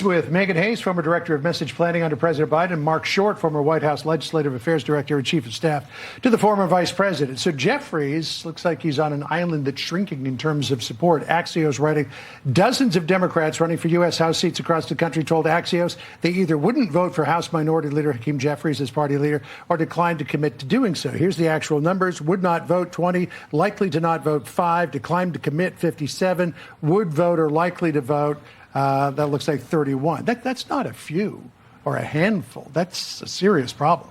With Megan Hayes, former director of message planning under President Biden, and Marc Short, former White House legislative affairs director and chief of staff to the former vice president. So Jeffries looks like he's on an island that's shrinking in terms of support. Axios writing, dozens of Democrats running for U.S. House seats across the country told Axios they either wouldn't vote for House Minority Leader Hakeem Jeffries as party leader or declined to commit to doing so. Here's the actual numbers. Would not vote 20, likely to not vote 5, declined to commit 57, would vote or likely to vote that looks like 31. That's not a few or a handful. That's a serious problem.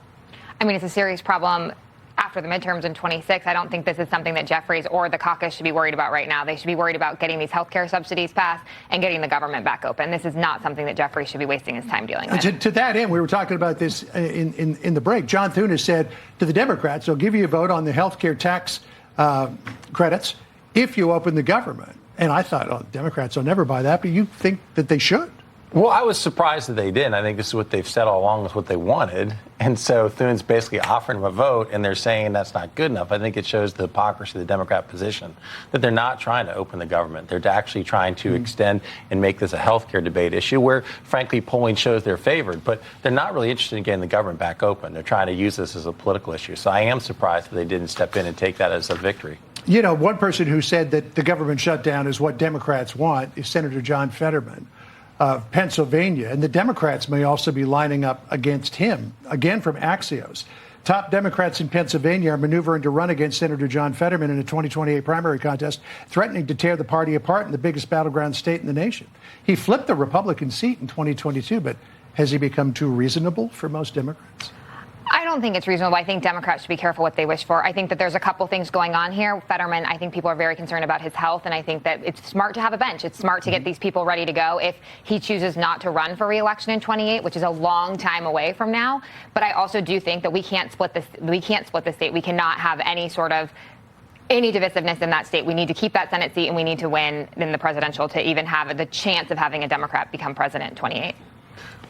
I mean, it's a serious problem after the midterms in 26. I don't think this is something that Jeffries or the caucus should be worried about right now. They should be worried about getting these health care subsidies passed and getting the government back open. This is not something that Jeffries should be wasting his time dealing with. To that end, we were talking about this in the break. John Thune has said to the Democrats, they'll give you a vote on the health care tax credits if you open the government. And I thought, oh, Democrats will never buy that, but you think that they should? Well, I was surprised that they didn't. I think this is what they've said all along is what they wanted. And so Thune's basically offering them a vote, and they're saying that's not good enough. I think it shows the hypocrisy of the Democrat position, that they're not trying to open the government. They're actually trying to extend and make this a health care debate issue where, frankly, polling shows they're favored. But they're not really interested in getting the government back open. They're trying to use this as a political issue. So I am surprised that they didn't step in and take that as a victory. You know, one person who said that the government shutdown is what Democrats want is Senator John Fetterman of Pennsylvania. And the Democrats may also be lining up against him, again from Axios. Top Democrats in Pennsylvania are maneuvering to run against Senator John Fetterman in a 2028 primary contest, threatening to tear the party apart in the biggest battleground state in the nation. He flipped the Republican seat in 2022, but has he become too reasonable for most Democrats? I don't think it's reasonable. I think Democrats should be careful what they wish for. I think that there's a couple things going on here. Fetterman, I think people are very concerned about his health, and I think that it's smart to have a bench. It's smart to get these people ready to go if he chooses not to run for re-election in 28, which is a long time away from now. But I also do think that we can't split this. We can't split the state. We cannot have any divisiveness in that state. We need to keep that Senate seat, and we need to win in the presidential to even have the chance of having a Democrat become president in 28.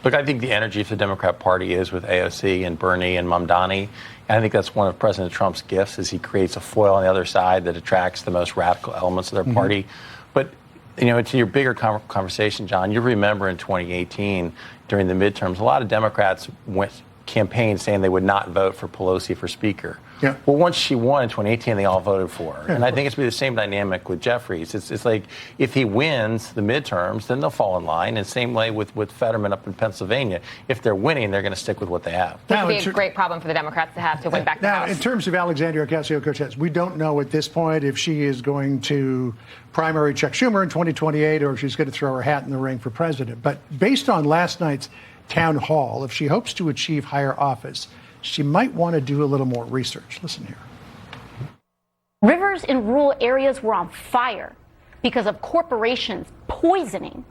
Look, I think the energy for the Democrat Party is with AOC and Bernie and Mamdani. And I think that's one of President Trump's gifts is he creates a foil on the other side that attracts the most radical elements of their party. But, you know, to your bigger conversation, John, you remember in 2018 during the midterms, a lot of Democrats went campaigned saying they would not vote for Pelosi for Speaker. Yeah. Well, once she won in 2018, they all voted for her. Yeah, and I think it's be the same dynamic with Jeffries. It's like if he wins the midterms, then they'll fall in line. And same way with Fetterman up in Pennsylvania. If they're winning, they're going to stick with what they have. This would be a great problem for the Democrats to have to win back the House. Now, in terms of Alexandria Ocasio-Cortez, we don't know at this point if she is going to primary Chuck Schumer in 2028 or if she's going to throw her hat in the ring for president. But based on last night's town hall, if she hopes to achieve higher office, she might want to do a little more research. Listen here. Rivers in rural areas were on fire because of corporations poisoning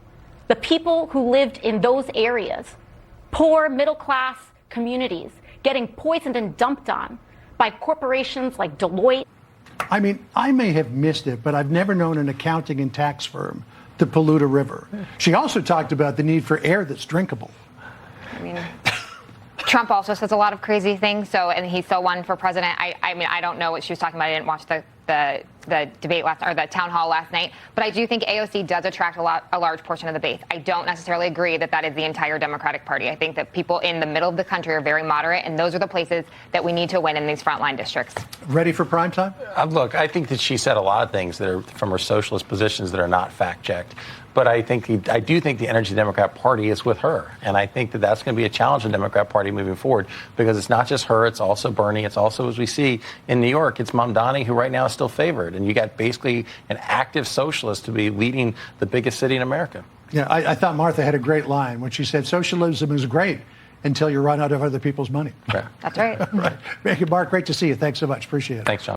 the people who lived in those areas. Poor middle-class communities getting poisoned and dumped on by corporations like Deloitte. I mean, I may have missed it, but I've never known an accounting and tax firm to pollute a river. She also talked about the need for air that's drinkable. I mean, Trump also says a lot of crazy things. And he still won for president. I mean, I don't know what she was talking about. I didn't watch the debate the town hall last night. But I do think AOC does attract a large portion of the base. I don't necessarily agree that is the entire Democratic Party. I think that people in the middle of the country are very moderate, and those are the places that we need to win in these frontline districts. Ready for prime time? Look, I think that she said a lot of things that are from her socialist positions that are not fact-checked. But I do think the energy of the Democrat Party is with her. And I think that that's going to be a challenge in the Democrat Party moving forward because it's not just her. It's also Bernie. It's also, as we see in New York, it's Mamdani, who right now is still favored. And you got basically an active socialist to be leading the biggest city in America. Yeah, I thought Martha had a great line when she said socialism is great until you run out of other people's money. Okay. That's right. Right. Marc, great to see you. Thanks so much. Appreciate it. Thanks, John.